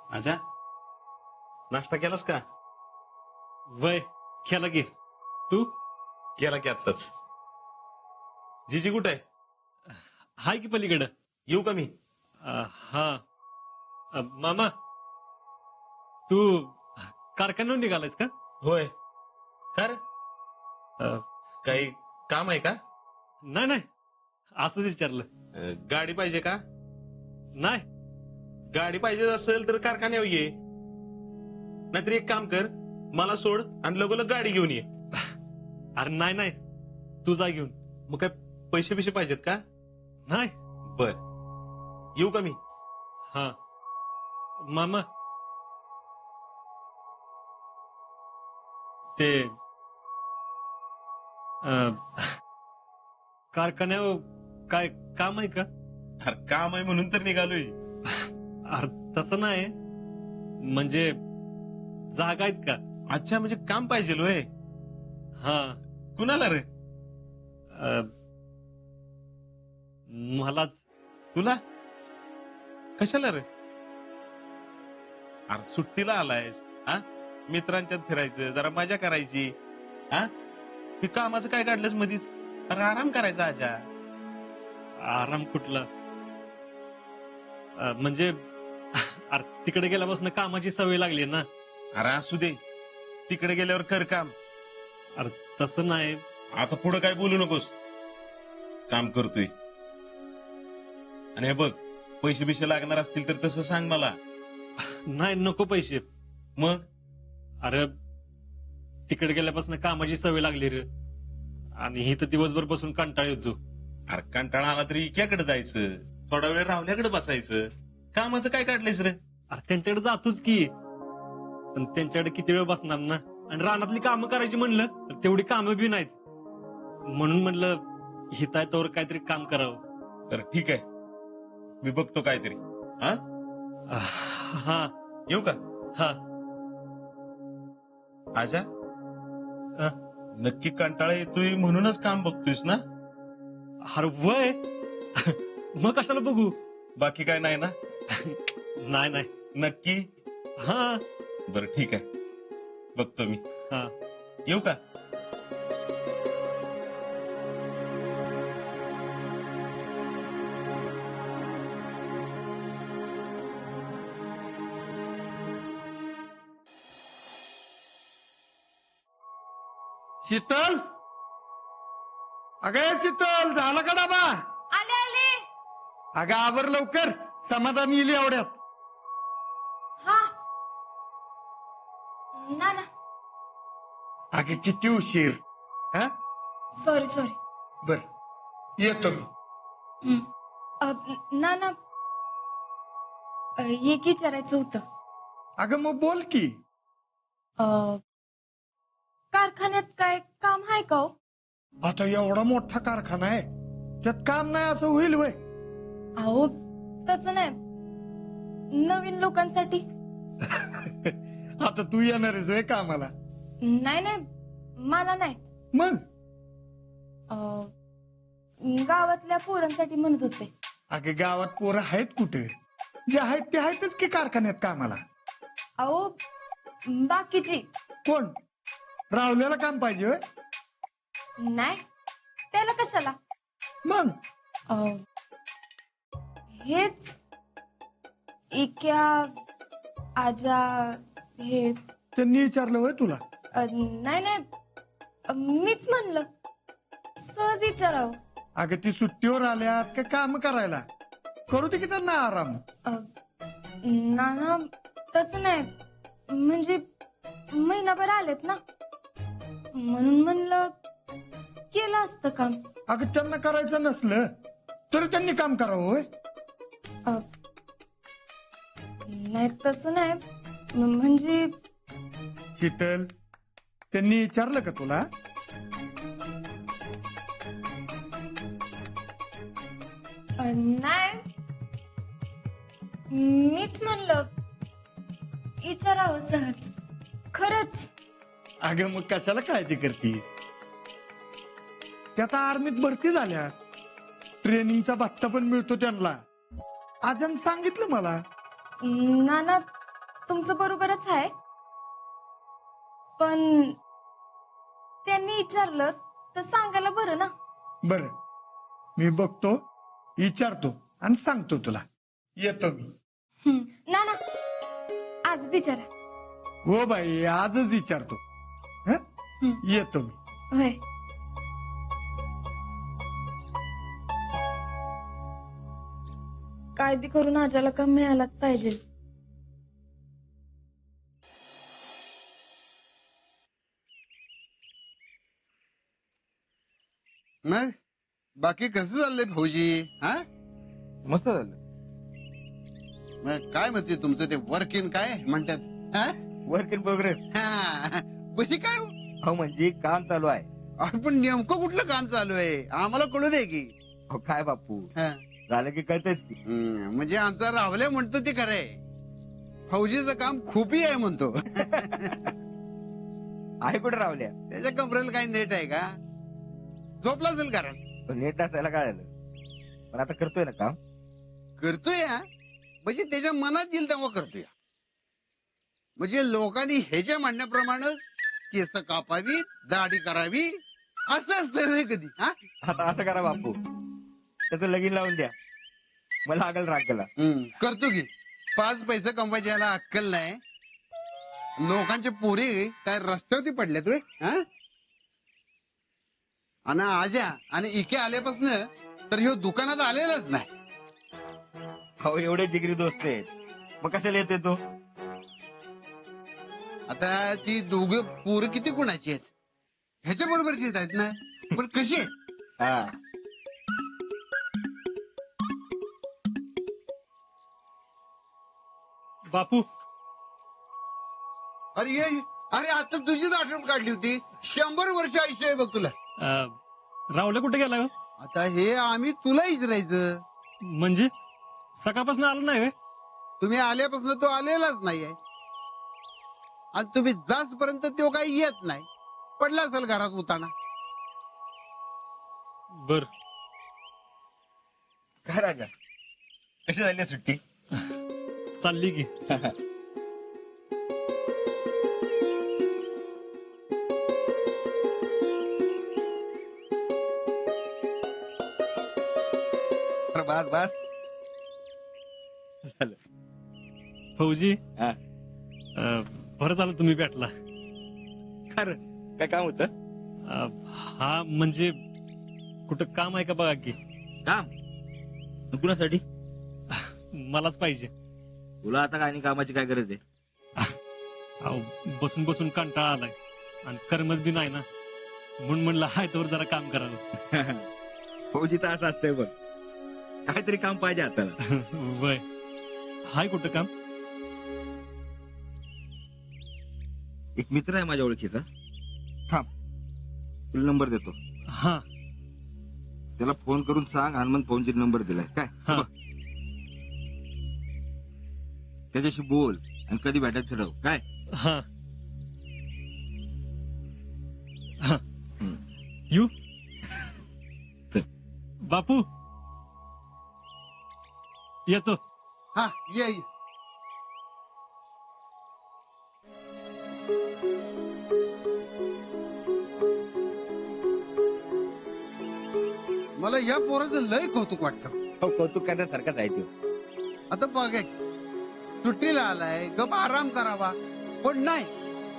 आजा नाश्ता केलास का? वय केला की तू केला की आत्ताच. जीजी कुठे आहे? हाय की पलीकडं. येऊ का मी? हा मामा तू कारखान्यावर निघालायस का? होय. का रे? अ, काही काम आहे का? नाही नाही असंच विचारलं. गाडी पाहिजे का? नाही गाडी पाहिजे असेल तर कारखान्यावर ये. नाहीतर एक काम कर, मला सोड आणि लगोलग गाडी घेऊन ये. अरे नाही नाही तू जा घेऊन. मग काय पैसे बिशे पाहिजेत का? नाही. बर येऊ का मी? हा मामा ते कारखान्यावर काय काम आहे का? अरे काम आहे म्हणून तर निघालोय. अरे तसं नाही म्हणजे जागा आहेत का? अच्छा म्हणजे काम पाहिजे होय. हा कुणाला रे? अ, मलाच. तुला? कशाला रे? अरे सुट्टीला आलायस हा? मित्रांच्यात फिरायचं, जरा मजा करायची. हा हे कामाचं काय काढलंस मधीच? अरे आराम करायचा आजा. आराम कुठला म्हणजे अरे तिकडे गेल्यापासून कामाची सवय लागली ना. अरे असू दे, तिकडे गेल्यावर कर काम. अरे तसं नाही. आता पुढे काय बोलू नकोस. काम करतोय. आणि हे बघ, पैसे बिशे लागणार असतील तर तसं सांग मला. नाही नको पैसे. मग अरे तिकडे गेल्यापासून कामाची सवय लागली रे. आणि ही तर दिवसभर बसून कंटाळ येतो. अरे कंटाळा आला तरी इक्याकडे जायचं, थोडा वेळ राहुल्याकडे बसायचं. कामाचं काय काढलंयस रे? अरे त्यांच्याकडे जातोच की, पण त्यांच्याकडे किती वेळ बसणार ना. आणि रानातली कामं करायची म्हणलं तर तेवढी कामं बी नाहीत. म्हणून म्हणलं हिताय तोवर काहीतरी काम करावं. तर ठीक आहे, मी बघतो काहीतरी. हा हा येऊ का? हा आजा अ? नक्की कंटाळा येतोय म्हणूनच काम बघतोयस ना? अरे वय मग कशाला बघू. बाकी काय नाही ना? नाही नाही. नक्की? हा बरं ठीक आहे, बघतो मी. हा येऊ का? शीतल, अगं शीतल, झाला का डबा? आले आले. अगं आवर लवकर, समाधान येईल एवढ्यात. हा ना ना. अगं किती उशीर. हा सॉरी सॉरी. बर येतो मी. ना ना एक विचारायचं होतं. अगं मग बोल की. अ, कारखान्यात काय काम आहे का हो? आता एवढा मोठा कारखाना आहे, त्यात काम नाही असं होईल वय? अहो तसं नाही, नवीन लोकांसाठी. आता तू येणार आहेस वय कामाला? नाही नाही मला नाही. मग अ, गावातल्या पोरांसाठी म्हणत होते. अगं गावात पोरं आहेत कुठे? जे आहेत ते आहेतच की कारखान्यात कामाला. अहो बाकीची कोण? राहुल्याला काम पाहिजे वय? नाही, त्याला कशाला. मग अ, हेच इक्या आजा हे. त्यांनी विचारलं वय तुला? नाही नाही मीच म्हणलं सहज विचारावं. अगं ती सुट्टीवर आल्यात का काम करायला? करू दे की त्यांना आराम. ना ना तसं नाही, म्हणजे महिनाभर आलेत ना, म्हणून म्हणलं केलं असतं काम. अगं त्यांना करायचं नसलं तरी त्यांनी काम करावं होय? नाही तसं नाही, म्हणजे शीतल, त्यांनी विचारलं का तुला? नाही, मीच म्हणलं विचारावं सहज. खरंच. अगं मग कशाला काळजी करतीस? त्या आता आर्मीत भरती झाल्या, ट्रेनिंगचा भत्ता पण मिळतो त्यांना. आजन सांगितलं मला. ना ना तुमचं बरोबरच आहे, पण त्यांनी विचारलं तर सांगायला बरं ना. बर, मी बघतो, विचारतो आणि सांगतो तुला. येतो मी. ना ना, आजच विचारा. हो बाई, आजच विचारतो. हं? येतो मी. होय. काय बी करून आजाला काम मिळालाच पाहिजे. मग बाकी कसं चाललंय भाऊजी? हा, मस्त झालं. मग काय म्हणते तुमचं ते वर्क इन काय म्हणतात? हा? Work in progress. हा. कशी काय हो? अहो म्हणजे काम चालू आहे. अरे पण नेमकं कुठलं काम चालू आहे आम्हाला कळू दे की. अहो काय बापू, हा. झालं की कळतच की. म्हणजे आमचा रावल्या म्हणतो ते खरंय. फौजीचं काम खूपही आहे म्हणतो. आहे कुठे रावल्या? त्याच्या कमरेला काही नेट आहे का? झोपला असेल कारण. तो नेट नसायला काय झालं, पण आता करतोय ना काम. करतोय हा? म्हणजे त्याच्या मनात येईल तेव्हा करतोय. म्हणजे लोकांनी ह्याच्या म्हणण्याप्रमाणे केस कापावी, दाढी करावी असं असतं व्हय कधी? हा? आता असं करा बापू, त्याचं लगीन लावून द्या, मला लागल राग केला. करतो की. 5 पैसे कमवायची याला अक्कल नाही. लोकांचे पोरी काय रस्त्यावरती पडले तुम्ही? आणि आज्या आणि इके आल्यापासून तर ह्यो दुकानात आलेलाच नाही. अहो एवढे जिगरी दोस्त आहेत, मग कशाला येते तो? आता ती दोघं पोरं किती गुणाची आहेत? ह्याच्या बरोबरची आहेत ना, पण कशी आहेत? हा, बापू, अरे ये अरे आता तुझीच आठवण काढली होती. 100 वर्ष आयुष्य आहे बघ तुला. रावल्या कुठे गेला हो? आता हे आम्ही तुला विचारायचं. म्हणजे सकाळपासून आला नाही व्हय? तुम्ही आल्यापासून तो आलेलाच नाहीये आणि तुम्ही जासपर्यंत तो काही येत नाही. पडला असेल घरात उताना. बर. काय राजा, कशी झाली सुट्टी? चालली की. बस बस. फौजी, हा. बरं झालं तुम्ही भेटला. काय काम होतं? हा म्हणजे कुठं काम आहे का बघा की. काम कुणासाठी? मलाच पाहिजे. तुला आता काय कामाची काय गरज आहे? अहो, बसून बसून कंटाळा आलाय आणि करमत बी नाही ना, म्हणून म्हणलं हाय तोवर जरा काम करावं. फौजीचं असं असतंय बघ, काहीतरी काम पाहिजे हाताला. वय हाय कुठं काम? एक मित्र आहे माझ्या ओळखीचा, थांब तुला नंबर देतो. हा त्याला फोन करून सांग हनुमंत फौजी नंबर दिलाय काय. हा. बघ. त्याच्याशी बोल आणि कधी भेटायचं ठरव काय. हा हा. यू बापू, येतो. हा ये ये. मला या पोराचं लय कौतुक वाटतं. हो, कौतुक करण्यासारखाच आहे तो. आता बघ सुट्टीला आलाय, गप आराम करावा, पण नाही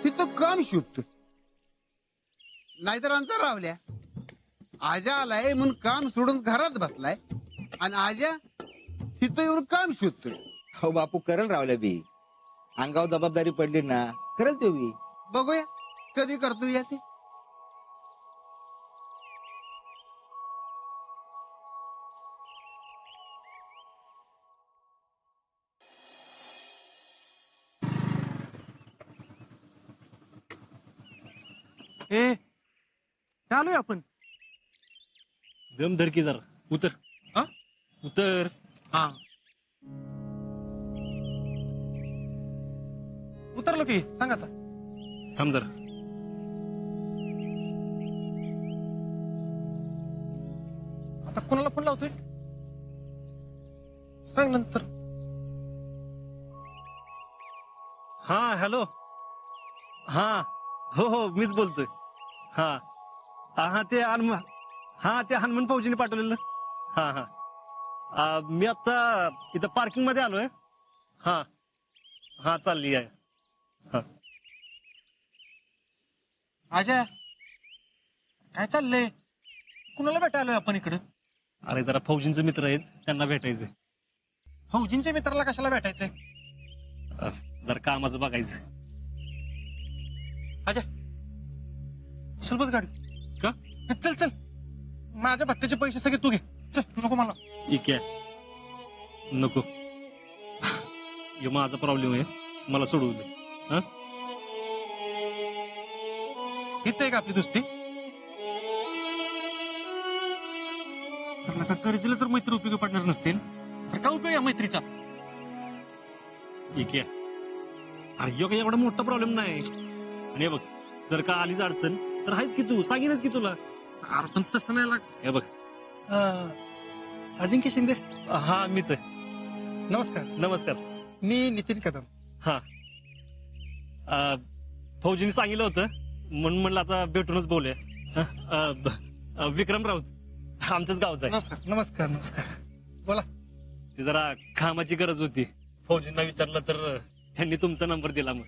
तिथं काम शोधतो. नाहीतर आमचा रावल्या आजा आलाय म्हणून काम सोडून घरात बसलाय आणि आजा तिथं येऊन काम शोधतोय. हो बापू, करल रावल्या बी. अंगावर जबाबदारी पडली ना, करल तो बी. बघूया कधी करतो या ते. चालू आपण. दम धर की जरा. उतर. हा उतर. हा उतरलो की सांग आता. थांब जरा. आता कोणाला फोन लावतोय सांग नंतर. हा हॅलो. हा हो मीच बोलतोय. हा हा ते हनुमान फौजीने पाठवलेलं. हा मी आता इथं पार्किंग मध्ये आलोय. हा चालली आहे. हा. अजय काय चाललंय? कुणाला भेटायलोय आपण इकडं? अरे जरा फौजींचे मित्र आहेत, त्यांना भेटायचंय. फौजींच्या मित्राला कशाला भेटायचंय? जरा कामाचं बघायचं. अजय चल बस गाडी. का? चल माझ्या भत्त्याचे पैसे सगळे तू घे. चल नको मला. इके नको. हे माझा प्रॉब्लेम आहे, मला सोडवू दे. हा हीच आहे का आपली दोस्ती? कर्जीला जर मैत्री उपयोगी पडणार नसतील तर काय उपयोग या मैत्रीचा? इके अरे ह्यो काही एवढा मोठा प्रॉब्लेम नाही. आणि हे बघ, जर का आलीच अडचण तर आहेच की तू, सांगेनच की तुला. अरे पण तसं नाही लाग. हे बघ. अजिंक्य शिंदे, हा मीच आहे. नमस्कार. नमस्कार. मी नितीन कदम. फौजीने सांगितलं होतं म्हणून म्हणलं आता भेटूनच बोलूया. विक्रम राऊत आमच्याच गावचा आहे. नमस्कार. नमस्कार नमस्कार. बोला. ती जरा कामाची गरज होती. फौजींना विचारलं तर त्यांनी तुमचा नंबर दिला. मग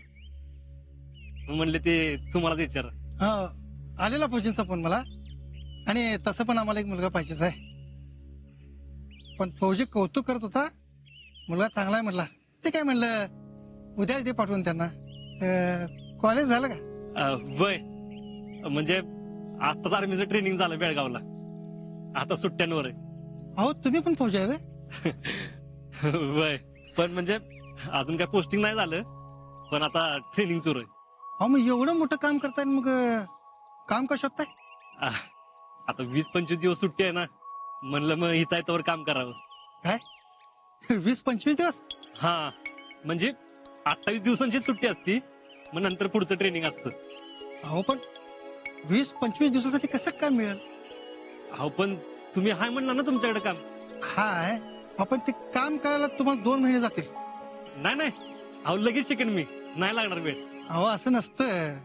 म्हणले ते तुम्हालाच विचार. हा आलेला फौजींचा फोन मला. आणि तसं पण आम्हाला एक मुलगा पाहिजेच आहे. पण फौजी कौतुक करत होता, मुलगा चांगला आहे म्हणला. ते काय म्हणलं उद्या ते पाठवून त्यांना. कॉलेज झालं का? वय म्हणजे आताच आर्मीचं ट्रेनिंग झालं बेळगावला. आता सुट्ट्यांवर आहे. अहो तुम्ही पण फौजी आहे व्हय? वय पण म्हणजे अजून काय पोस्टिंग नाही झालं, पण आता ट्रेनिंग सुरू आहे. अहो मग एवढं मोठं काम करताय मग काम का शोधताय? आता 20-25 दिवस सुट्टी आहे ना, म्हणलं मग इथं आहे तोवर काम करावं. काय 20-25 दिवस? हा म्हणजे 28 दिवसांची सुट्टी असती, मग नंतर पुढचं ट्रेनिंग असतं. अहो पण 20-25 दिवसासाठी कसं काम मिळेल? अहो पण तुम्ही हाय म्हणला ना तुमच्याकडे काम. हाय आपण ते काम करायला तुम्हाला 2 महिने जातील. नाही अहो लगेच शिकेन मी, नाही लागणार वेळ. अहो असं नसतं.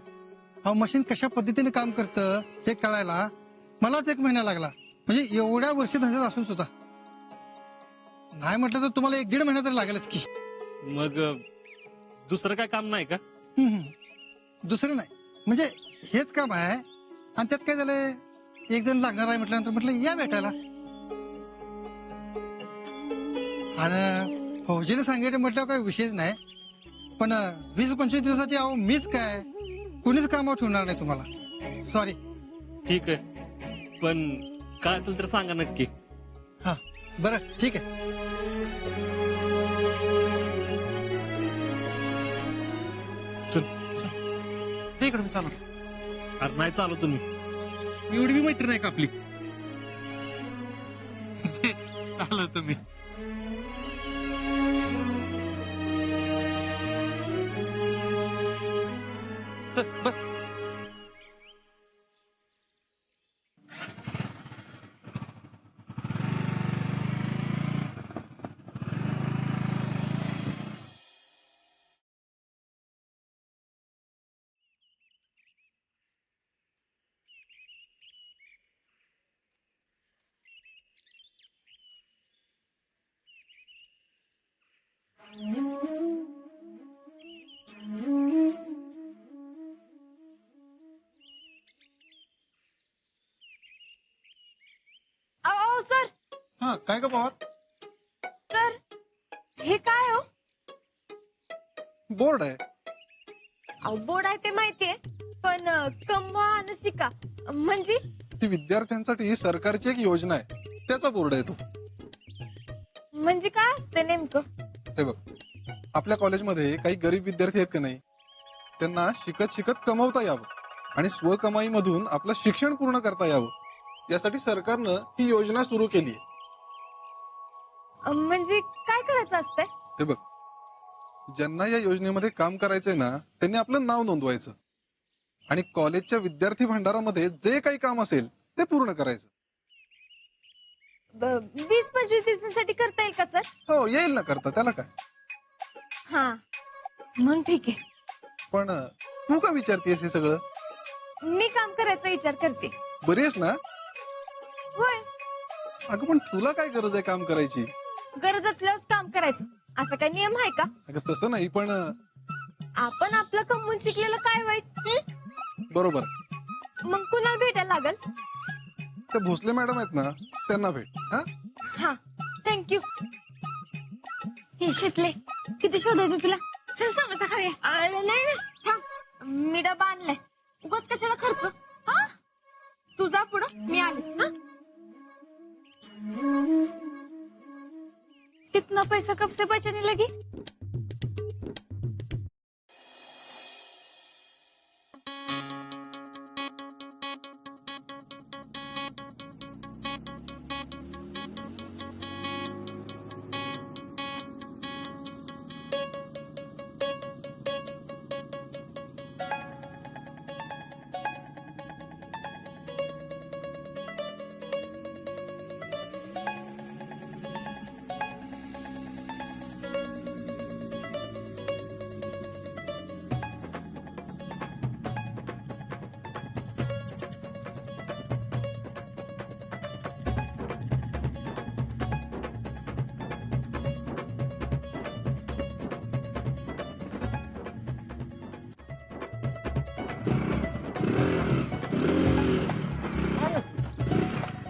अहो मशीन कशा पद्धतीने काम करतं हे कळायला मलाच 1 महिना लागला. म्हणजे एवढ्या वर्ष धंद्यात असून सुद्धा. नाही म्हटलं तर तुम्हाला 1-1.5 महिना तरी लागेलच की. मग दुसरं काय काम नाही का? दुसरं नाही म्हणजे हेच काम आहे. आणि त्यात काय झालंय, एक जण लागणार आहे म्हटल्यानंतर म्हटलं या भेटायला. आणि फौजीने सांगितलं म्हटल्यावर काही विषयच नाही. पण 20-25 दिवसाची अहो मीच काय कुणीच कामावर ठेवणार नाही तुम्हाला. सॉरी. ठीक आहे, पण काय असेल तर सांगा नक्की. हा बरं ठीक आहे. ते इकडे चालू. अरे नाही चालू तुम्ही. एवढी बी मैत्री नाही का आपली? चालू तुम्ही. चल बस. अहो सर. हा काय का पवार? सर हे काय हो? बोर्ड आहे. अहो बोर्ड आहे ते माहितीये, पण कमवा आणि शिका म्हणजे? ही विद्यार्थ्यांसाठी सरकारची एक योजना आहे, त्याचा बोर्ड आहे तो. म्हणजे काय असते नेमकं? हे बघ, आपल्या कॉलेजमध्ये काही गरीब विद्यार्थी आहेत का नाही, त्यांना शिकत शिकत कमवता यावं आणि स्वकमाईमधून आपलं शिक्षण पूर्ण करता यावं, यासाठी सरकारनं ही योजना सुरू केली आहे. म्हणजे काय करायचं असतंय? हे बघ, ज्यांना या योजनेमध्ये काम करायचंय ना, त्यांनी आपलं नाव नोंदवायचं आणि कॉलेजच्या विद्यार्थी भांडारामध्ये जे काही काम असेल ते पूर्ण करायचं. 20-25 दिवसांसाठी करता येईल का सर? हो येईल ना करता, त्याला काय. हा मग ठीक आहे. पण तू का विचारतेस हे सगळं? मी काम करायचा विचार करते. बरी आहेस ना? होय, अगं पण तुला काय गरज आहे काम करायची? गरज असल्यास काम करायचं असा काय नियम आहे का? अगं तसं नाही, पण आपण आपलं कमवून शिकलेलं काय वाईट? बरोबर. मग कुणाला भेटायला लागल? त्या भोसले मॅडम आहेत ना, त्यांना भेट. हा हा, थँक्यू. हे शिकले किती शोधायचं तुला? चल समजा खाऊया. नाही नाही, थांब. मी डबा आणलाय. उगाच कशाला खर्च? हा, तू जा पुढं, मी आले. हा, कितना पैसा कब से बचने लगी?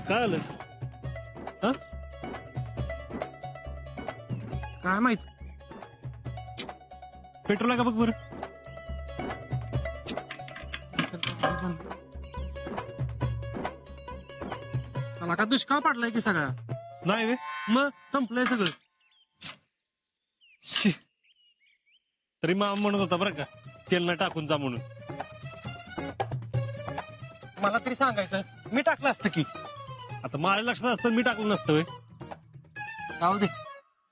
काय आलं? काय माहित. पेट्रोल आहे का बघ बरं. त्याला का दुष्काळ पडलाय की सगळा? नाही वे. मग संपलंय सगळं. शी. तरी मामा म्हणत होता बरं का, तेल नाही टाकून जा म्हणून. मला तरी सांगायचं, मी टाकलं असतं की. आता माझ्या लक्षात असतं मी टाकलं नसतं व्हय. राहू दे.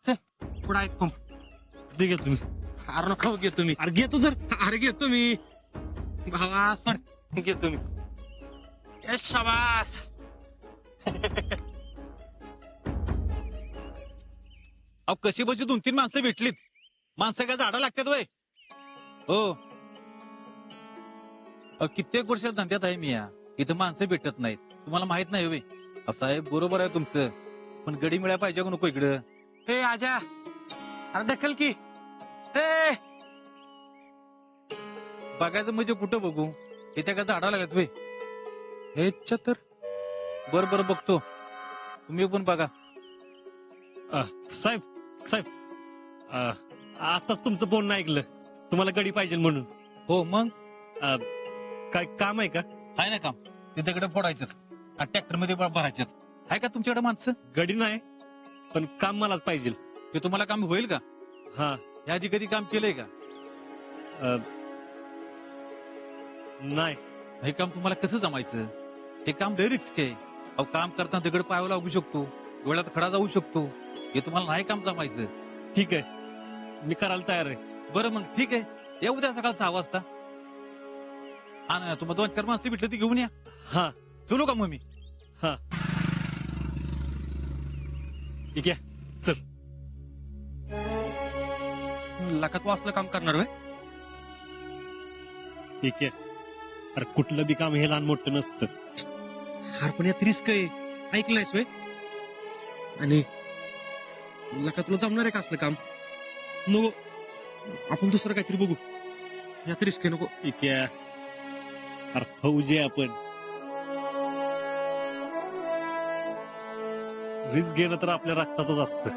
चल पुढे ऐक पंप. ते घे तुम्ही. अरे नको घेतो मी. अरे घेतो जर. अरे घेतो मी. भावा सोड, घेतो मी. ए शाबास. अहो कशी बशी 2-3 माणसं भेटलीत. माणसं काय झाडा लागतात वय. हो कित्येक वर्ष धंद्यात आहे मी या. इथं माणसं भेटत नाहीत. तुम्हाला माहित नाही होय. साहेब बरोबर आहे तुमचं, पण गडी मिळायला पाहिजे का नको इकडं? हे आजा, अरे ढकल की. हे बघायचं म्हणजे कुठं बघू? इथे काय झाडा लागत वय. हे तर बर बघतो, तुम्ही पण बघा. साहेब साहेब, आताच तुमचं बोलणं ऐकलं, तुम्हाला गडी पाहिजे म्हणून. हो मग काय काम आहे का? आहे ना काम. ते दगड फोडायचं आणि ट्रॅक्टर मध्ये भरायचं. आहे का तुमच्याकडे माणसं? गडी नाही, पण काम मलाच पाहिजे. हे तुम्हाला काम होईल का? हा. या आधी कधी काम केलंय का? नाही. हे काम तुम्हाला कसं जमायचं? हे काम लय रिस्क आहे. अहो काम करताना दगड पायावर लागू शकतो, डोळ्यात खडा जाऊ शकतो. हे तुम्हाला नाही काम जमायचं. ठीक आहे, मी करायला तयार आहे. बरं मग ठीक आहे, या उद्या सकाळ 6 वाजता. आणि तुम्हाला 2-4 माणसं भेटली ती घेऊन या. हा. चलू का मग मी? हा ठीक आहे, चल. लकात वाचलं काम करणार होय. ठीक आहे. अरे कुठलं बी काम हे लहान मोठं नसतं. हार पण यात रिस्क आहे, ऐकलंयस वे. आणि लका तुला जमणार आहे का असलं काम? नको, आपण दुसरं काहीतरी बघू. यात रिस्क आहे, नको. ठीक आहे. अरे फौजी आहे आपण, रिस्क घेणं तर आपल्या रक्तातच असतं.